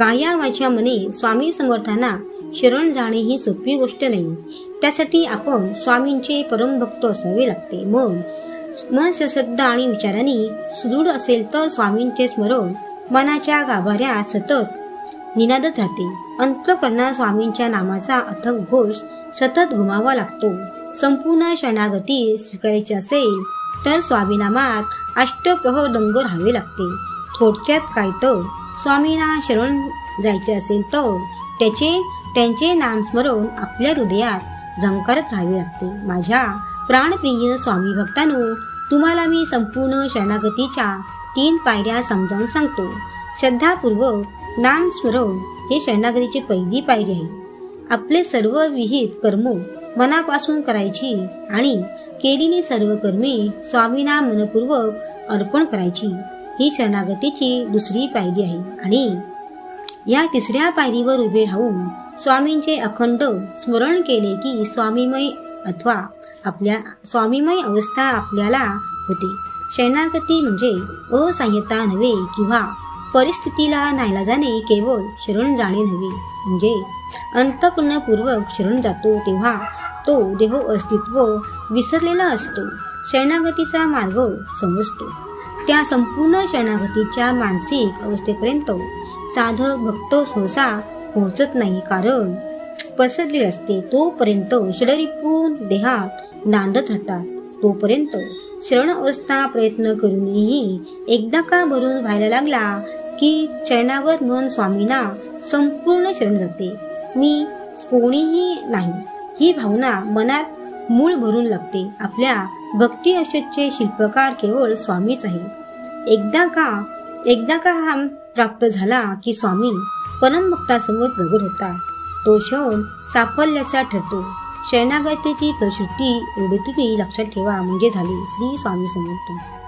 काया वाच्या मने स्वामी समर्थांना शरण जाणे ही सोपी गोष्ट नाही. त्यासाठी आपण स्वामींचे परमभक्त असावे लागते. मन श्रद्धा आणि विचारांनी सुदृढ असेल तर स्वामींचे स्मरण मनाच्या गाभाऱ्यात सतत निनादत राहते. अंतःकरणात स्वामींच्या नामाचा अथक घोष सतत घुमावा लागतो. संपूर्ण शरणागती स्वीकारायची असेल तर स्वामीनामात अष्टप्रहर दंग राहावे लागते. थोडक्यात काय तर स्वामींना शरण जायचे असेल तर त्यांचे नामस्मरण आपल्या हृदयात झंकारत राहावे लागते. माझ्या प्राणप्रिय स्वामी भक्तांनो, तुम्हाला मी संपूर्ण शरणागतीच्या 3 पायऱ्या समजावून सांगतो. श्रद्धापूर्वक नामस्मरण हे शरणागतीची पहिली पायरी आहे. आपले सर्व विहित कर्म मनापासून करायची आणि केलेली सर्व कर्मे स्वामींना मनपूर्वक अर्पण करायची ही शरणागतीची दुसरी पायरी आहे. आणि या तिसऱ्या पायरीवर उभे राहून स्वामींचे अखंड स्मरण केले की स्वामीमय अवस्था आपल्याला होते. शरणागती म्हणजे असहाय्यता नव्हे किंवा परिस्थितीला नाईलाजाने केवळ शरण जाणे नव्हे. म्हणजे अंतःकरणपूर्वक शरण जातो तेव्हा तो देह अस्तित्व विसरलेला असतो. शरणागतीचा मार्ग समजतो. त्या संपूर्ण शरणागतीच्या मानसिक अवस्थेपर्यंत साधक भक्त सहसा पोहोचत नाही, कारण पसरलेले असते. तोपर्यंत षडरिपून देहात नांदत राहतात. तोपर्यंत शरण अवस्था प्रयत्न करूनही एकदा का भरून व्हायला लागला की शरणागत मन स्वामींना संपूर्ण शरण जाते. मी कोणीही नाही ही भावना मनात मूळ भरून लागते. आपल्या भक्ती आयुष्याचे शिल्पकार केवळ स्वामीच आहे. एकदा का हा प्राप्त झाला की स्वामी परमभक्तासमोर प्रगट होता. तो क्षण साफल्याचा ठरतो. शरणागतीची फलश्रुती एवढे तुम्ही लक्षात ठेवा म्हणजे झाले. श्री स्वामी समर्थ.